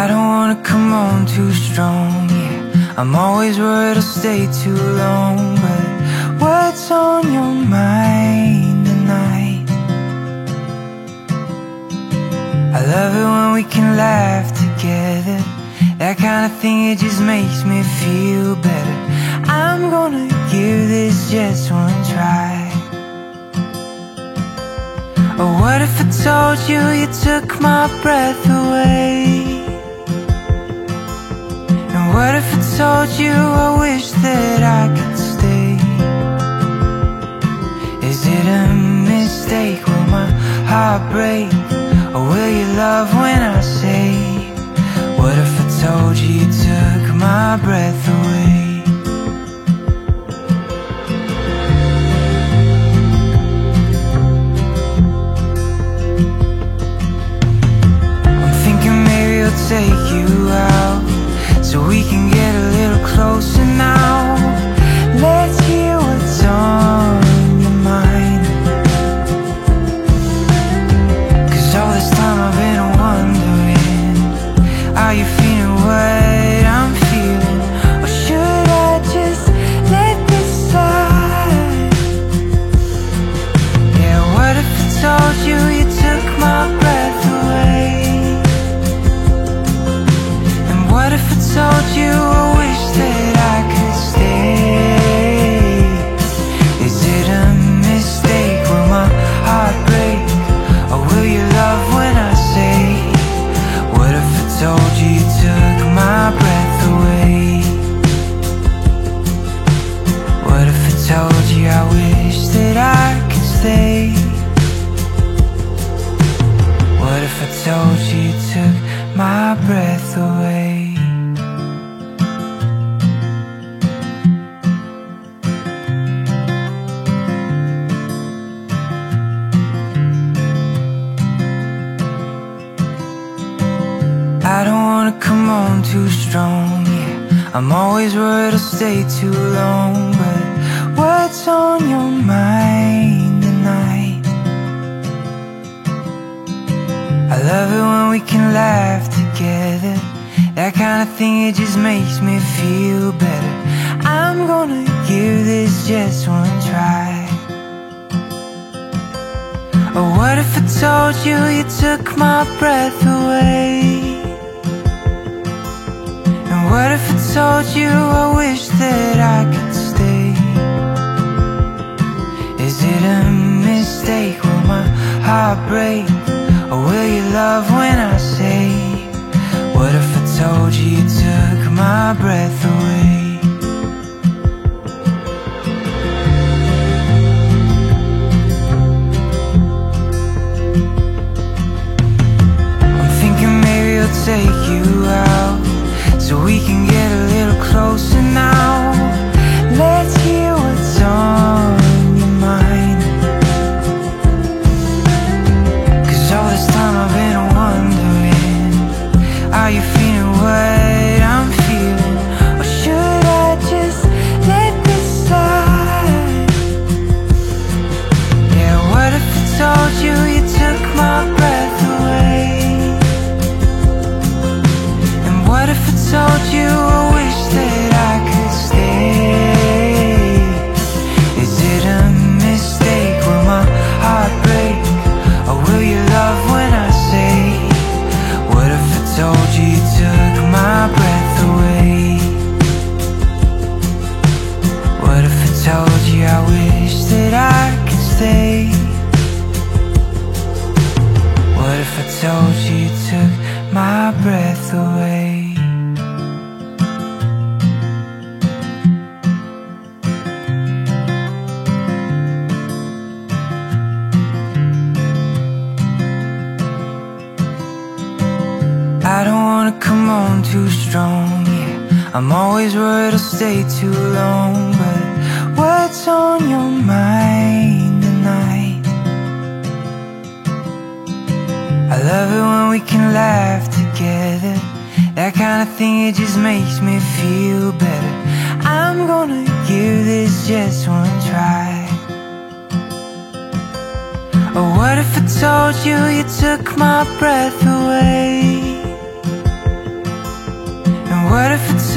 I don't wanna come on too strong, yeah. I'm always worried I'll stay too long, but what's on your mind tonight? I love it when we can laugh together. That kind of thing, it just makes me feel better. I'm gonna give this just one try. Oh, what if I told you you took my breath away? And what if I told you I wish that I could stay? Is it a mistake? Will my heart break? Or will you love when I say, what if I told you you took my breath away? I'm thinking maybe I'll take you out, so we can get a little closer now. Let's hear what's on your mind. 'Cause all this time I've been wondering, are you feeling what I'm feeling? Or should I just let this slide? Yeah, what if I told you you took my breath away? And what if I told you I wish that I could stay? Is it a mistake? Will my heart break? Or will you love when I say, what if I told you you took my breath away? What if I told you I wish that I could stay? What if I told you you took my breath away? I don't wanna come on too strong, yeah. I'm always worried I'll stay too long, but what's on your mind tonight? I love it when we can laugh together. That kind of thing, it just makes me feel better. I'm gonna give this just one try. Oh, what if I told you you took my breath away? What if I told you I wish that I could stay? Is it a mistake? Will my heart break? Or will you love when I say, what if I told you you took my breath away? I'm thinking maybe I'll take you out, so we can get a little closer now. Let's hear what's on your mind. 'Cause all this time I've been wondering, are you feeling what I'm feeling? Or should I just let this slide? Yeah, what if I told you you took my breath away? What if I told you I wish that I could stay? Is it a mistake? Will my heart break? Or will you love when I say, what if I told you you took my breath away? What if I told you I wish that I could stay? What if I told you you took my breath away? I don't wanna come on too strong, yeah. I'm always worried I'll stay too long, but what's on your mind tonight? I love it when we can laugh together. That kind of thing, it just makes me feel better. I'm gonna give this just one try. Oh, what if I told you you took my breath away?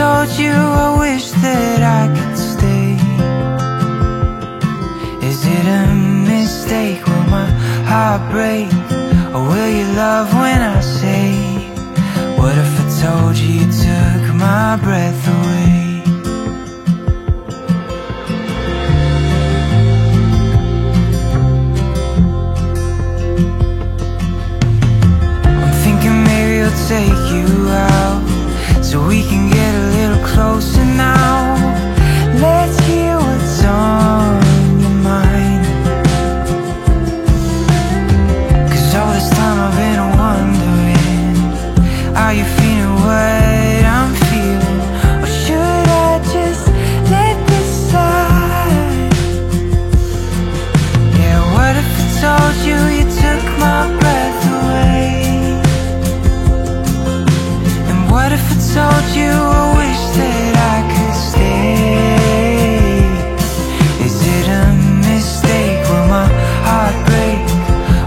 told you I wish that I could stay? Is it a mistake? Will my heart break? Or will you love when I say? What if I told you you took my breath away? Take you out so we can get a little closer now. Let's hear what's on your mind. 'Cause all this time I've been wondering, are you feeling what I'm feeling? Or should I just let this slide? Yeah, what if I told you you took my breath away? What if I told you I wish that I could stay? Is it a mistake? Will my heart break?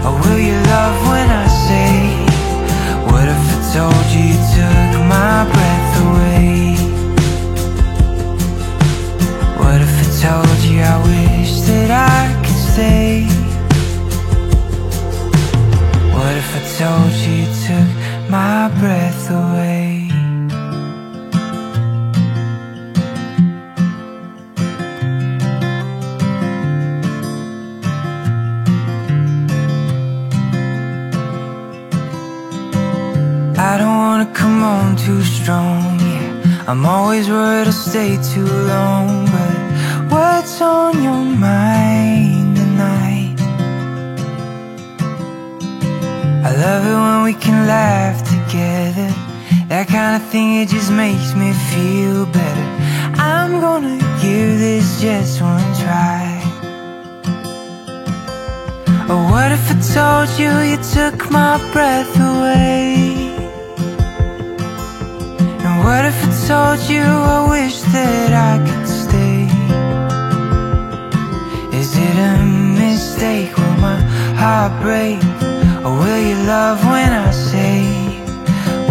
Or will you love when I say? What if I told you you took my breath away? What if I told you I wish that I could stay? What if I told you you took my breath away? I don't wanna come on too strong, yeah. I'm always worried I'll stay too long. But what's on your mind tonight? I love it when we can laugh together. That kind of thing, it just makes me feel better. I'm gonna give this just one try. Or what if I told you you took my breath away? What if I told you I wish that I could stay? Is it a mistake? Will my heart break? Or will you love when I say?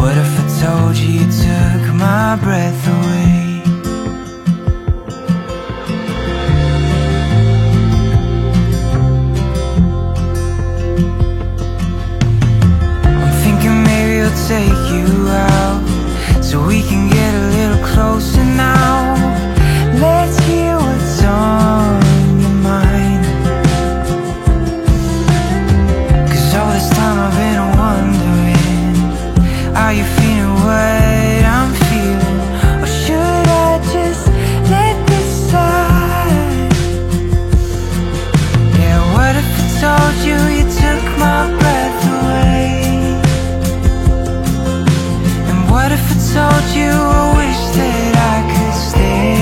What if I told you you took my breath away? I'm thinking maybe I'll take you out so we can get a little closer now. Let's hear what's on your mind. 'Cause all this time I've been wondering, are you feeling what I'm feeling? Or should I just let this slide? Yeah, what if I told you you took my breath away? What if I told you I wish that I could stay?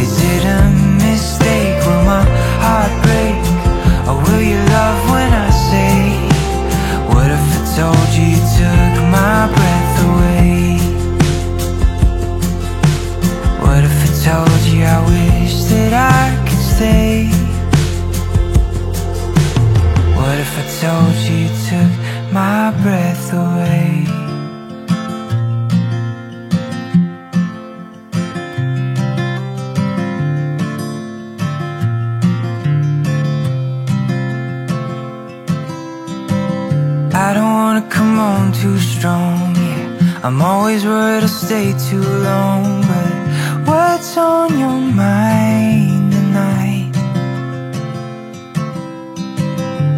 Is it a mistake? Will my heart break? Or will you love when I say? What if I told you you took my breath away? What if I told you I wish that I could stay? What if I told you you took my breath away? I don't wanna come on too strong, yeah. I'm always worried I'll stay too long. But what's on your mind tonight?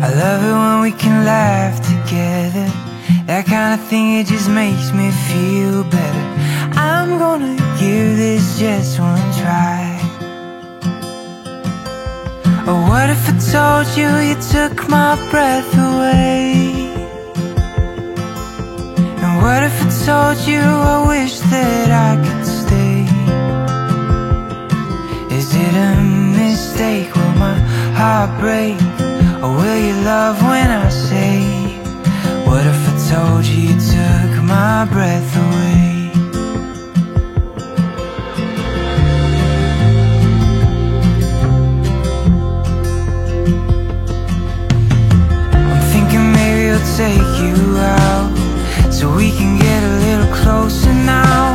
I love it when we can laugh together. That kind of thing, it just makes me feel better. I'm gonna give this just one try. Or what if I told you you took my breath away? And what if I told you I wish that I could stay? Is it a mistake? Will my heart break? Or will you love when I say? What if I told you you took my breath away? I'm thinking maybe I'll take you out so we can get a little closer now.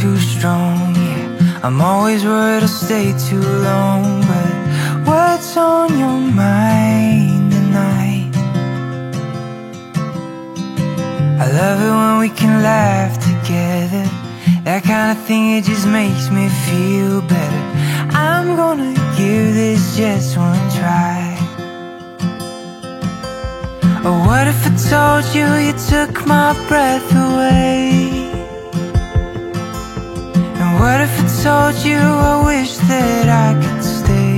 too strong, yeah. I'm always worried I'll stay too long, but what's on your mind tonight? I love it when we can laugh together. That kind of thing, it just makes me feel better. I'm gonna give this just one try. Oh, what if I told you you took my breath away? And what if I told you I wish that I could stay?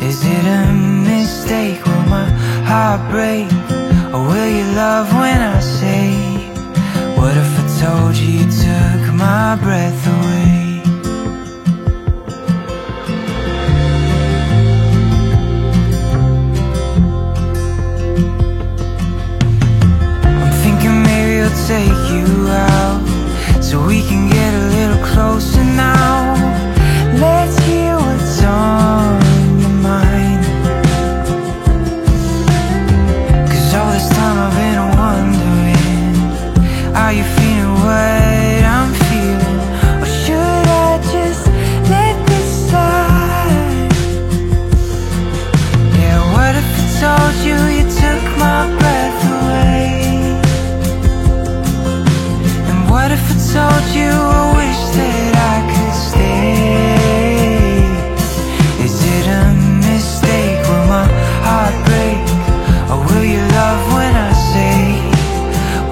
Is it a mistake? Will my heart break? Or will you love when I say, what if I told you you took my breath away? I'm thinking maybe I'll take you out, so we can get a little closer now. Let's hear what's on your mind. Cause all this time I've been wondering, are you feeling what I'm feeling? Or should I just let this slide? Yeah, what if I told you you took my breath away? And what if I told you I wish that I could stay? Is it a mistake? Will my heart break? Or will you love when I say,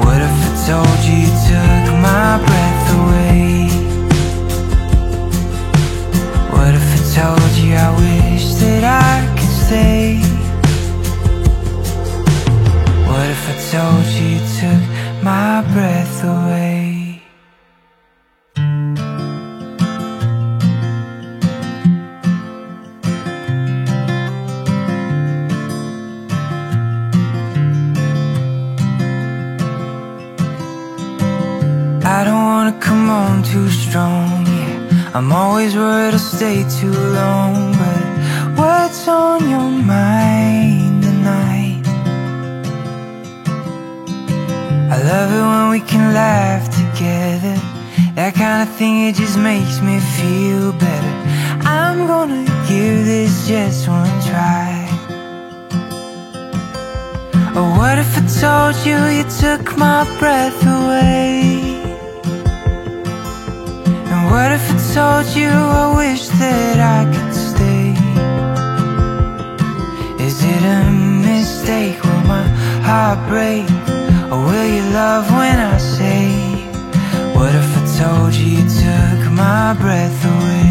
what if I told you you took my breath away? What if I told you I wish that I could stay? What if I told you you took my breath away? I don't wanna come on too strong, yeah. I'm always worried I'll stay too long, but what's on your mind tonight? I love it when we can laugh together. That kind of thing, it just makes me feel better. I'm gonna give this just one try. Oh, what if I told you you took my breath away? What if I told you I wish that I could stay? Is it a mistake? Will my heart break? Or will you love when I say, what if I told you you took my breath away?